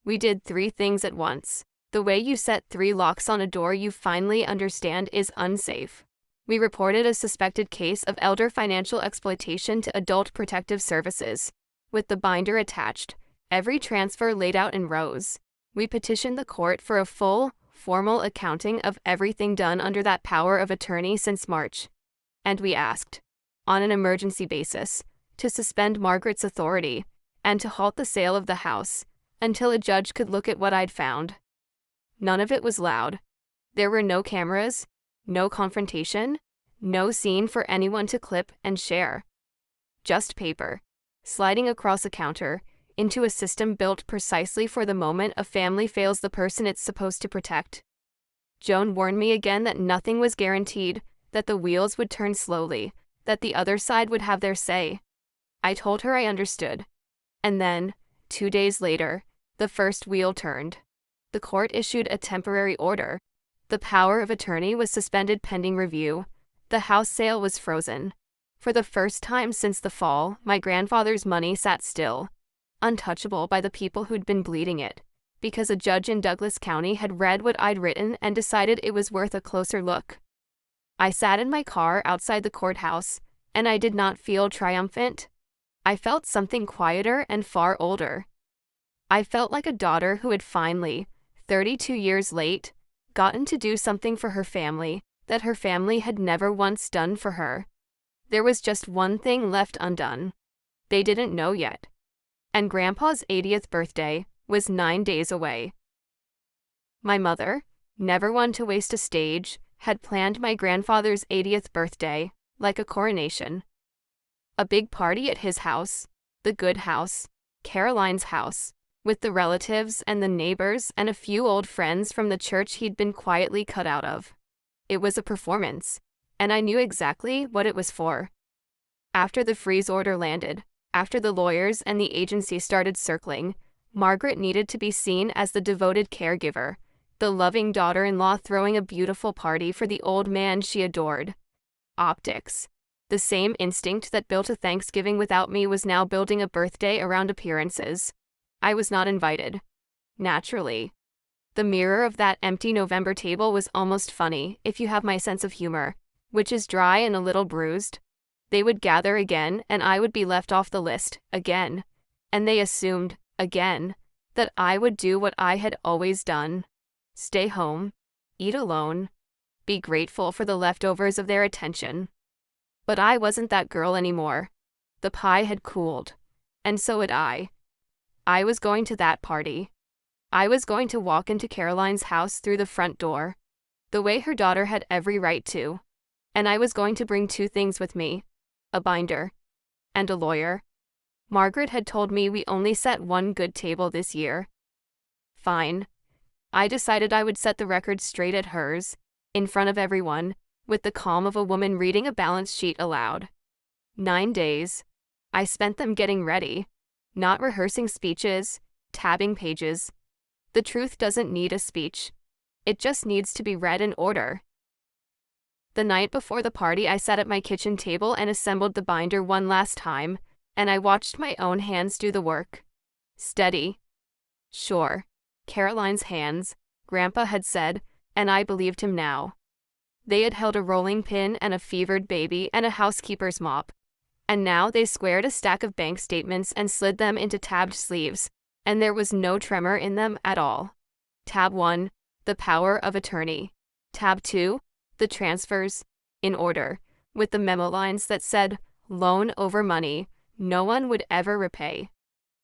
We did 3 things at once. The way you set 3 locks on a door you finally understand is unsafe. We reported a suspected case of elder financial exploitation to Adult Protective Services, with the binder attached, every transfer laid out in rows. We petitioned the court for a full, formal accounting of everything done under that power of attorney since March. And we asked, on an emergency basis, to suspend Margaret's authority and to halt the sale of the house until a judge could look at what I'd found. None of it was loud. There were no cameras, no confrontation, no scene for anyone to clip and share. Just paper, sliding across a counter, into a system built precisely for the moment a family fails the person it's supposed to protect. Joan warned me again that nothing was guaranteed, that the wheels would turn slowly, that the other side would have their say. I told her I understood. And then, 2 days later, the first wheel turned. The court issued a temporary order. The power of attorney was suspended pending review. The house sale was frozen. For the first time since the fall, my grandfather's money sat still, untouchable by the people who'd been bleeding it, because a judge in Douglas County had read what I'd written and decided it was worth a closer look. I sat in my car outside the courthouse, and I did not feel triumphant. I felt something quieter and far older. I felt like a daughter who had finally, 32 years late, gotten to do something for her family that her family had never once done for her. There was just one thing left undone. They didn't know yet. And Grandpa's 80th birthday was 9 days away. My mother, never one to waste a stage, had planned my grandfather's 80th birthday like a coronation. A big party at his house, the Good house, Caroline's house, with the relatives and the neighbors and a few old friends from the church he'd been quietly cut out of. It was a performance, and I knew exactly what it was for. After the freeze order landed, after the lawyers and the agency started circling, Margaret needed to be seen as the devoted caregiver, the loving daughter-in-law throwing a beautiful party for the old man she adored. Optics. The same instinct that built a Thanksgiving without me was now building a birthday around appearances. I was not invited. Naturally. The mirror of that empty November table was almost funny, if you have my sense of humor, which is dry and a little bruised. They would gather again, and I would be left off the list, again. And they assumed, again, that I would do what I had always done. Stay home, eat alone, be grateful for the leftovers of their attention. But I wasn't that girl anymore. The pie had cooled, and so had I. I was going to that party. I was going to walk into Caroline's house through the front door, the way her daughter had every right to, and I was going to bring 2 things with me, a binder, and a lawyer. Margaret had told me we only set 1 good table this year. Fine. I decided I would set the record straight at hers, in front of everyone, with the calm of a woman reading a balance sheet aloud. 9 days. I spent them getting ready, not rehearsing speeches, tabbing pages. The truth doesn't need a speech. It just needs to be read in order. The night before the party, I sat at my kitchen table and assembled the binder one last time, and I watched my own hands do the work. Steady. Sure. Caroline's hands, Grandpa had said, and I believed him now. They had held a rolling pin and a fevered baby and a housekeeper's mop. And now they squared a stack of bank statements and slid them into tabbed sleeves, and there was no tremor in them at all. Tab 1, the power of attorney. Tab 2, the transfers, in order, with the memo lines that said, loan over money, no one would ever repay.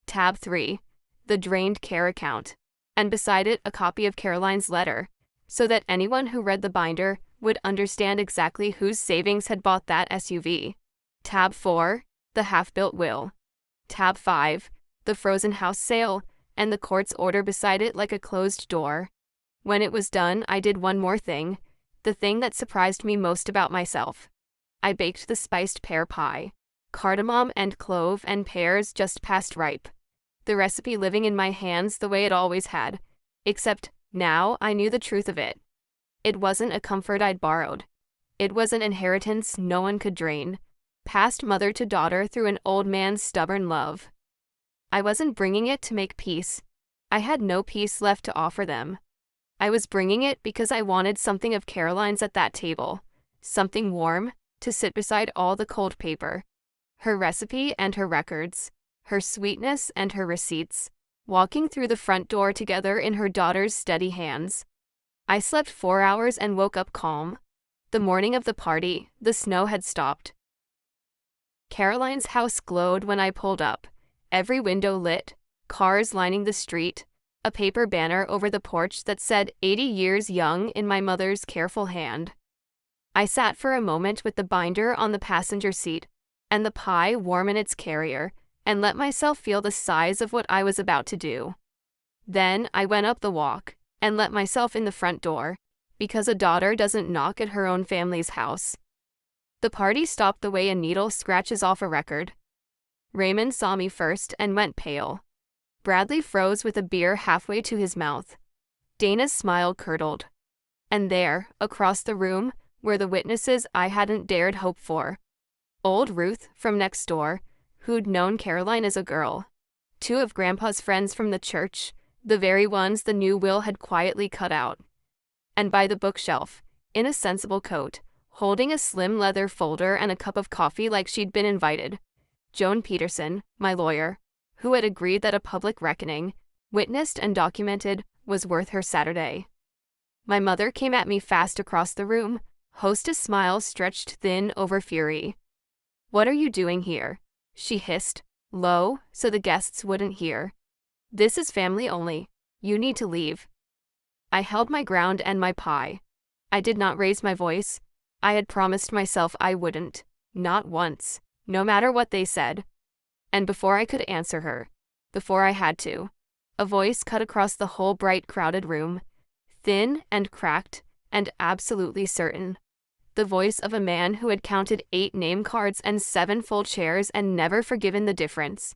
Tab 3, the drained care account, and beside it a copy of Caroline's letter, so that anyone who read the binder would understand exactly whose savings had bought that SUV. Tab 4, the half-built will. Tab 5, the frozen house sale, and the court's order beside it like a closed door. When it was done, I did one more thing, the thing that surprised me most about myself. I baked the spiced pear pie. Cardamom and clove and pears just past ripe. The recipe living in my hands the way it always had, except now I knew the truth of it. It wasn't a comfort I'd borrowed. It was an inheritance no one could drain, passed mother to daughter through an old man's stubborn love. I wasn't bringing it to make peace. I had no peace left to offer them. I was bringing it because I wanted something of Caroline's at that table, something warm, to sit beside all the cold paper. Her recipe and her records, her sweetness and her receipts, walking through the front door together in her daughter's steady hands. I slept 4 hours and woke up calm. The morning of the party, the snow had stopped. Caroline's house glowed when I pulled up, every window lit, cars lining the street, a paper banner over the porch that said 80 years young in my mother's careful hand. I sat for a moment with the binder on the passenger seat and the pie warm in its carrier, and let myself feel the size of what I was about to do. Then I went up the walk and let myself in the front door, because a daughter doesn't knock at her own family's house. The party stopped the way a needle scratches off a record. Raymond saw me first and went pale. Bradley froze with a beer halfway to his mouth. Dana's smile curdled. And there, across the room, were the witnesses I hadn't dared hope for. Old Ruth from next door, who'd known Caroline as a girl. 2 of Grandpa's friends from the church, the very ones the new will had quietly cut out. And by the bookshelf, in a sensible coat, holding a slim leather folder and a cup of coffee like she'd been invited, Joan Peterson, my lawyer, who had agreed that a public reckoning, witnessed and documented, was worth her Saturday. My mother came at me fast across the room, hostess smile stretched thin over fury. "What are you doing here?" she hissed, low, so the guests wouldn't hear. "This is family only. You need to leave." I held my ground and my pie. I did not raise my voice. I had promised myself I wouldn't. Not once. No matter what they said. And before I could answer her, before I had to, a voice cut across the whole bright crowded room, thin and cracked and absolutely certain. The voice of a man who had counted 8 name cards and 7 full chairs and never forgiven the difference.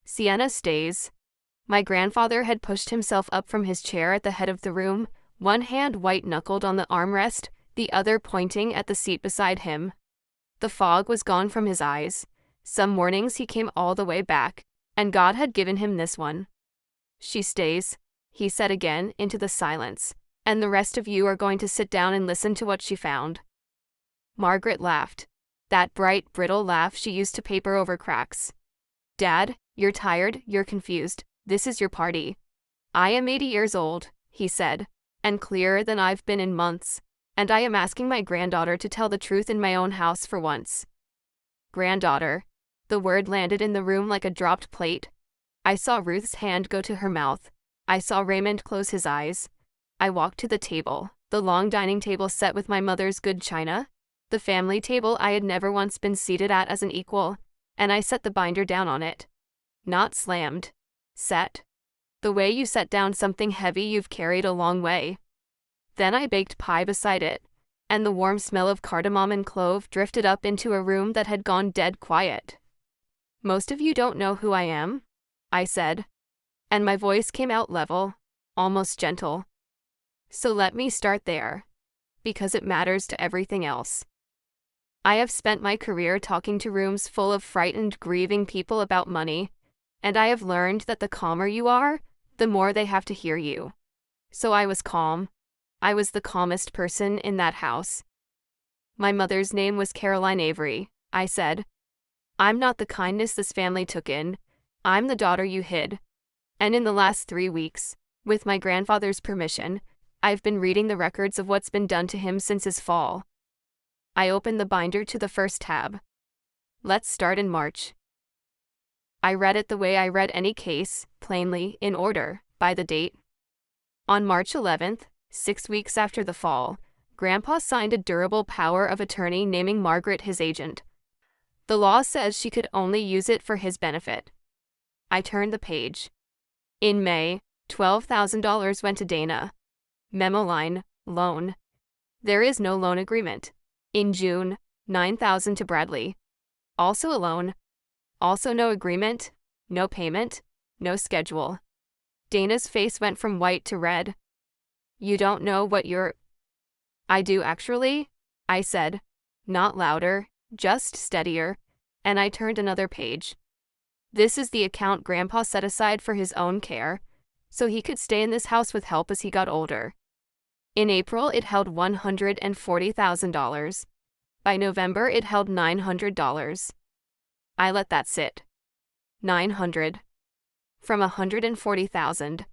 "Sienna stays." My grandfather had pushed himself up from his chair at the head of the room, one hand white-knuckled on the armrest, the other pointing at the seat beside him. The fog was gone from his eyes. Some mornings he came all the way back, and God had given him this one. "She stays," he said again into the silence, "and the rest of you are going to sit down and listen to what she found." Margaret laughed. That bright, brittle laugh she used to paper over cracks. "Dad, you're tired, you're confused. This is your party." "I am 80 years old," he said, "and clearer than I've been in months, and I am asking my granddaughter to tell the truth in my own house for once." Granddaughter. The word landed in the room like a dropped plate. I saw Ruth's hand go to her mouth. I saw Raymond close his eyes. I walked to the table, the long dining table set with my mother's good china, the family table I had never once been seated at as an equal, and I set the binder down on it. Not slammed. Set. The way you set down something heavy you've carried a long way. Then I baked pie beside it, and the warm smell of cardamom and clove drifted up into a room that had gone dead quiet. "Most of you don't know who I am," I said, and my voice came out level, almost gentle. "So let me start there, because it matters to everything else. I have spent my career talking to rooms full of frightened, grieving people about money, and I have learned that the calmer you are, the more they have to hear you. So I was calm. I was the calmest person in that house. My mother's name was Caroline Avery," I said. "I'm not the kindness this family took in. I'm the daughter you hid. And in the last 3 weeks, with my grandfather's permission, I've been reading the records of what's been done to him since his fall." I opened the binder to the first tab. "Let's start in March." I read it the way I read any case, plainly, in order, by the date. On March 11th, 6 weeks after the fall, Grandpa signed a durable power of attorney naming Margaret his agent. The law says she could only use it for his benefit. I turned the page. In May, $12,000 went to Dana. Memo line, loan. There is no loan agreement. In June, $9,000 to Bradley. Also a loan. Also no agreement, no payment, no schedule. Dana's face went from white to red. "You don't know what you're—" "I do actually," I said, not louder, just steadier, and I turned another page. "This is the account Grandpa set aside for his own care, so he could stay in this house with help as he got older. In April, it held $140,000. By November, it held $900. I let that sit. 900. From 140,000.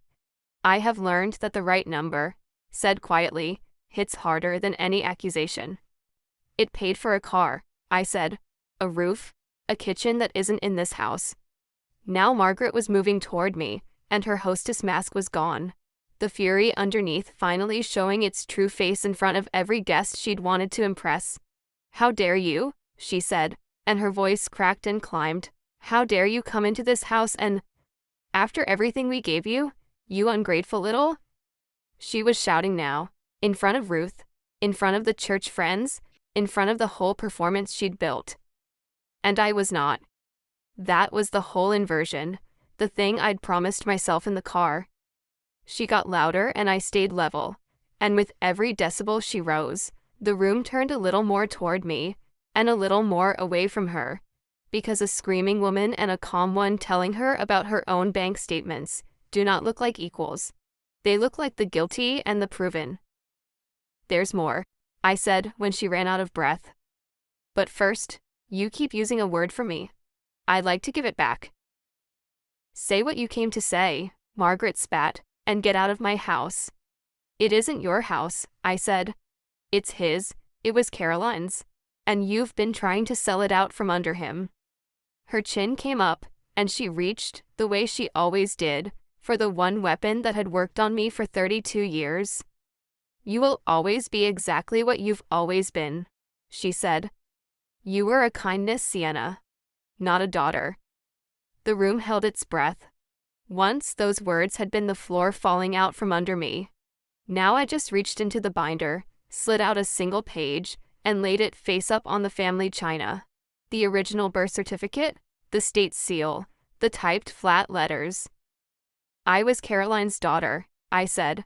I have learned that the right number, said quietly, hits harder than any accusation. It paid for a car, I said, a roof, a kitchen that isn't in this house. Now Margaret was moving toward me, and her hostess mask was gone, the fury underneath finally showing its true face in front of every guest she'd wanted to impress. "How dare you?" she said, and her voice cracked and climbed. "How dare you come into this house and, after everything we gave you, you ungrateful little—" She was shouting now, in front of Ruth, in front of the church friends, in front of the whole performance she'd built. And I was not. That was the whole inversion, the thing I'd promised myself in the car. She got louder and I stayed level, and with every decibel she rose, the room turned a little more toward me, and a little more away from her, because a screaming woman and a calm one telling her about her own bank statements do not look like equals. They look like the guilty and the proven. "There's more," I said when she ran out of breath. "But first, you keep using a word for me. I'd like to give it back." "Say what you came to say," Margaret spat, "and get out of my house." "It isn't your house," I said. "It's his. It was Caroline's. And you've been trying to sell it out from under him." Her chin came up, and she reached, the way she always did, for the one weapon that had worked on me for 32 years. "You will always be exactly what you've always been," she said. "You were a kindness, Sienna, not a daughter." The room held its breath. Once those words had been the floor falling out from under me. Now I just reached into the binder, slid out a single page, and laid it face up on the family china. The original birth certificate, the state seal, the typed flat letters. "I was Caroline's daughter," I said.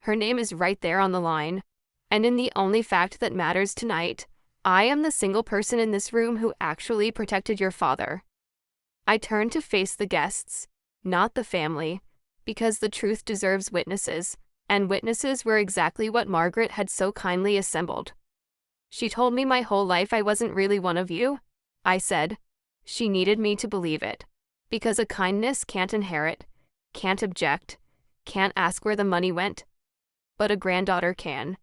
"Her name is right there on the line. And in the only fact that matters tonight, I am the single person in this room who actually protected your father." I turned to face the guests, not the family, because the truth deserves witnesses, and witnesses were exactly what Margaret had so kindly assembled. "She told me my whole life I wasn't really one of you," I said. "She needed me to believe it, because a kindness can't inherit, can't object, can't ask where the money went. But a granddaughter can."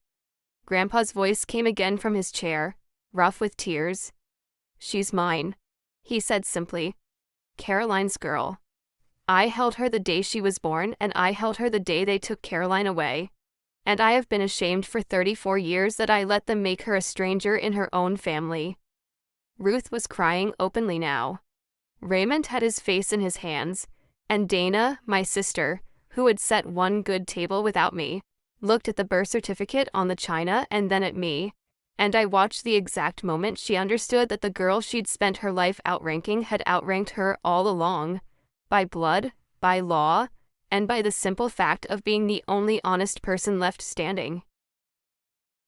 Grandpa's voice came again from his chair, rough with tears. "She's mine," he said simply. "Caroline's girl. I held her the day she was born, and I held her the day they took Caroline away. And I have been ashamed for 34 years that I let them make her a stranger in her own family." Ruth was crying openly now. Raymond had his face in his hands, and Dana, my sister, who had set one good table without me, looked at the birth certificate on the china and then at me, and I watched the exact moment she understood that the girl she'd spent her life outranking had outranked her all along, by blood, by law, and by the simple fact of being the only honest person left standing.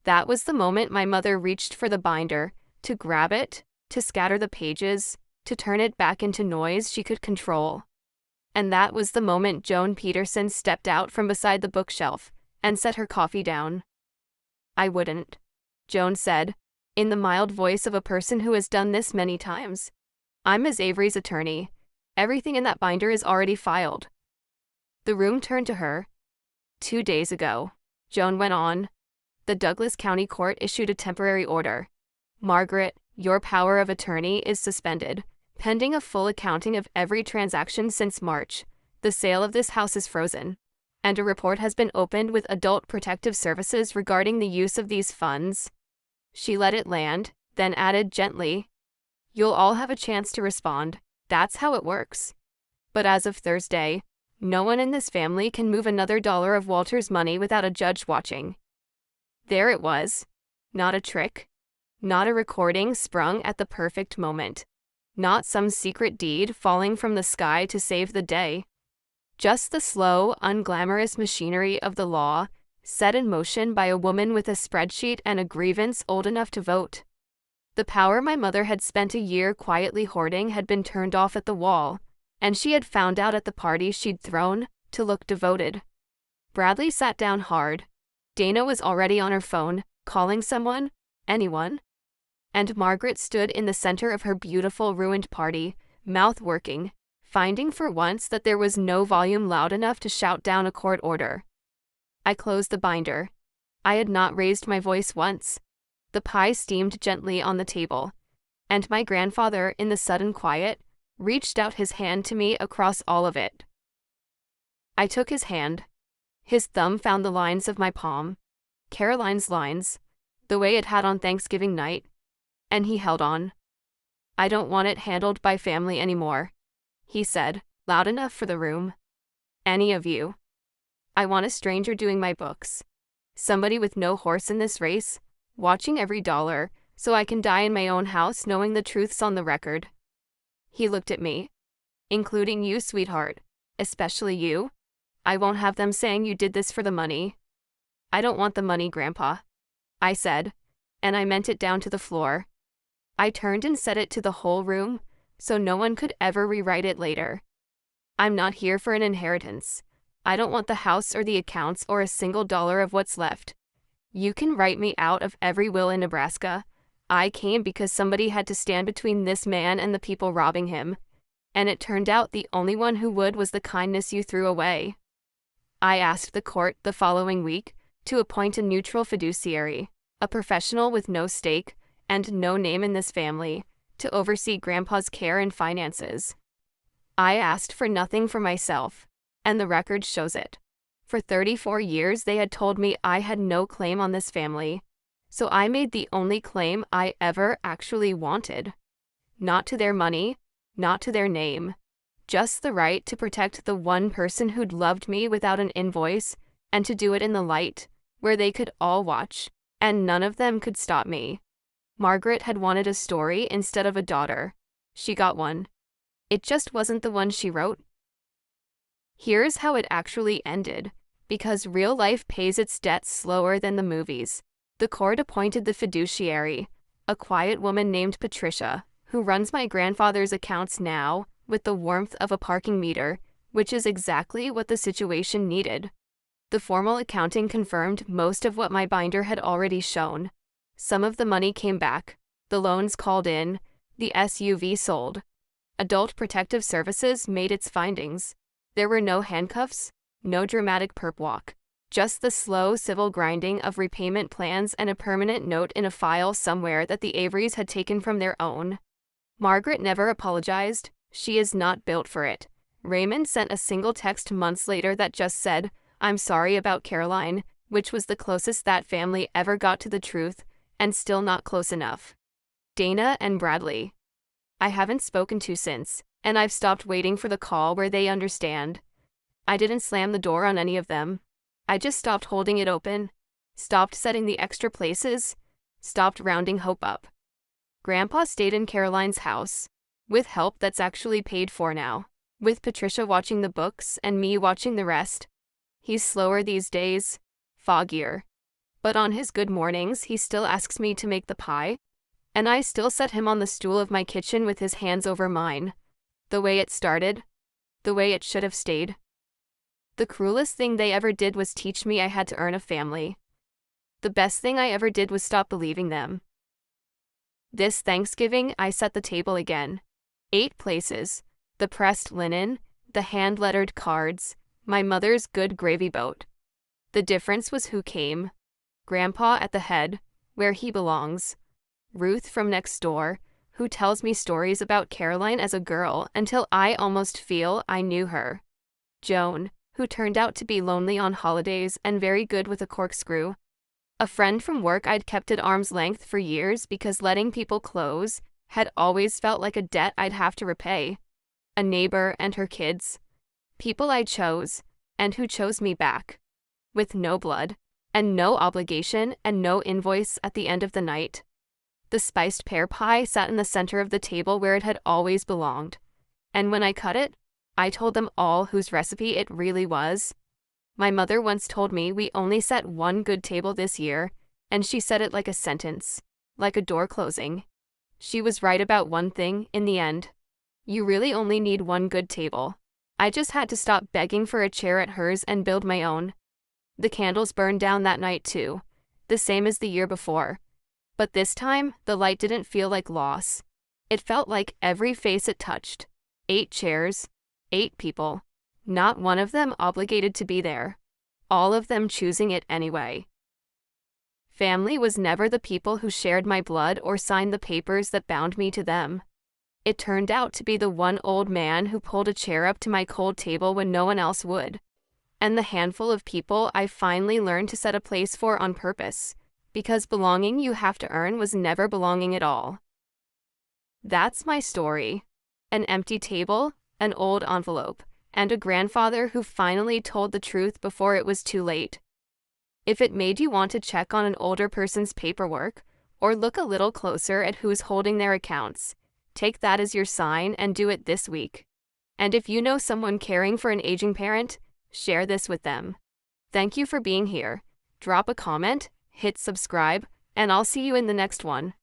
That was the moment my mother reached for the binder, to grab it, to scatter the pages, to turn it back into noise she could control. And that was the moment Joan Peterson stepped out from beside the bookshelf and set her coffee down. "I wouldn't," Joan said, in the mild voice of a person who has done this many times. "I'm Ms. Avery's attorney. Everything in that binder is already filed." The room turned to her. "2 days ago," Joan went on, "the Douglas County Court issued a temporary order. Margaret, your power of attorney is suspended, pending a full accounting of every transaction since March. The sale of this house is frozen, and a report has been opened with Adult Protective Services regarding the use of these funds." She let it land, then added gently, "You'll all have a chance to respond. That's how it works. But as of Thursday, no one in this family can move another dollar of Walter's money without a judge watching." There it was. Not a trick. Not a recording sprung at the perfect moment. Not some secret deed falling from the sky to save the day. Just the slow, unglamorous machinery of the law, set in motion by a woman with a spreadsheet and a grievance old enough to vote. The power my mother had spent a year quietly hoarding had been turned off at the wall, and she had found out at the party she'd thrown, to look devoted. Bradley sat down hard. Dana was already on her phone, calling someone, anyone. And Margaret stood in the center of her beautiful ruined party, mouth working, finding for once that there was no volume loud enough to shout down a court order. I closed the binder. I had not raised my voice once. The pie steamed gently on the table, and my grandfather, in the sudden quiet, reached out his hand to me across all of it. I took his hand. His thumb found the lines of my palm, Caroline's lines, the way it had on Thanksgiving night, and he held on. "I don't want it handled by family anymore," he said, loud enough for the room. "Any of you. I want a stranger doing my books. Somebody with no horse in this race, watching every dollar, so I can die in my own house knowing the truth's on the record." He looked at me. "Including you, sweetheart. Especially you. I won't have them saying you did this for the money." "I don't want the money, Grandpa," I said, and I meant it down to the floor. I turned and said it to the whole room, so no one could ever rewrite it later. "I'm not here for an inheritance. I don't want the house or the accounts or a single dollar of what's left. You can write me out of every will in Nebraska. I came because somebody had to stand between this man and the people robbing him, and it turned out the only one who would was the kindness you threw away." I asked the court the following week to appoint a neutral fiduciary, a professional with no stake and no name in this family, to oversee Grandpa's care and finances. I asked for nothing for myself, and the record shows it. For 34 years they had told me I had no claim on this family, so I made the only claim I ever actually wanted. Not to their money, not to their name, just the right to protect the one person who'd loved me without an invoice, and to do it in the light, where they could all watch, and none of them could stop me. Margaret had wanted a story instead of a daughter. She got one. It just wasn't the one she wrote. Here's how it actually ended, because real life pays its debts slower than the movies. The court appointed the fiduciary, a quiet woman named Patricia, who runs my grandfather's accounts now with the warmth of a parking meter, which is exactly what the situation needed. The formal accounting confirmed most of what my binder had already shown. Some of the money came back, the loans called in, the SUV sold. Adult Protective Services made its findings. There were no handcuffs, no dramatic perp walk, just the slow civil grinding of repayment plans and a permanent note in a file somewhere that the Averys had taken from their own. Margaret never apologized. She is not built for it. Raymond sent a single text months later that just said, "I'm sorry about Caroline," which was the closest that family ever got to the truth, and still not close enough. Dana and Bradley. I haven't spoken to since, and I've stopped waiting for the call where they understand. I didn't slam the door on any of them. I just stopped holding it open, stopped setting the extra places, stopped rounding hope up. Grandpa stayed in Caroline's house, with help that's actually paid for now, with Patricia watching the books and me watching the rest. He's slower these days, foggier. But on his good mornings, he still asks me to make the pie, and I still set him on the stool of my kitchen with his hands over mine. The way it started, the way it should have stayed. The cruelest thing they ever did was teach me I had to earn a family. The best thing I ever did was stop believing them. This Thanksgiving, I set the table again. 8 places, the pressed linen, the hand-lettered cards, my mother's good gravy boat. The difference was who came. Grandpa at the head, where he belongs. Ruth from next door, who tells me stories about Caroline as a girl until I almost feel I knew her. Joan, who turned out to be lonely on holidays and very good with a corkscrew. A friend from work I'd kept at arm's length for years because letting people close had always felt like a debt I'd have to repay. A neighbor and her kids. People I chose, and who chose me back. With no blood, and no obligation, and no invoice at the end of the night. The spiced pear pie sat in the center of the table where it had always belonged. And when I cut it, I told them all whose recipe it really was. My mother once told me we only set one good table this year, and she said it like a sentence, like a door closing. She was right about one thing in the end. You really only need one good table. I just had to stop begging for a chair at hers and build my own. The candles burned down that night too, the same as the year before. But this time, the light didn't feel like loss. It felt like every face it touched. 8 chairs, 8 people. Not one of them obligated to be there. All of them choosing it anyway. Family was never the people who shared my blood or signed the papers that bound me to them. It turned out to be the one old man who pulled a chair up to my cold table when no one else would. And the handful of people I finally learned to set a place for on purpose, because belonging you have to earn was never belonging at all. That's my story. An empty table, an old envelope, and a grandfather who finally told the truth before it was too late. If it made you want to check on an older person's paperwork, or look a little closer at who's holding their accounts, take that as your sign and do it this week. And if you know someone caring for an aging parent, share this with them. Thank you for being here. Drop a comment, hit subscribe, and I'll see you in the next one.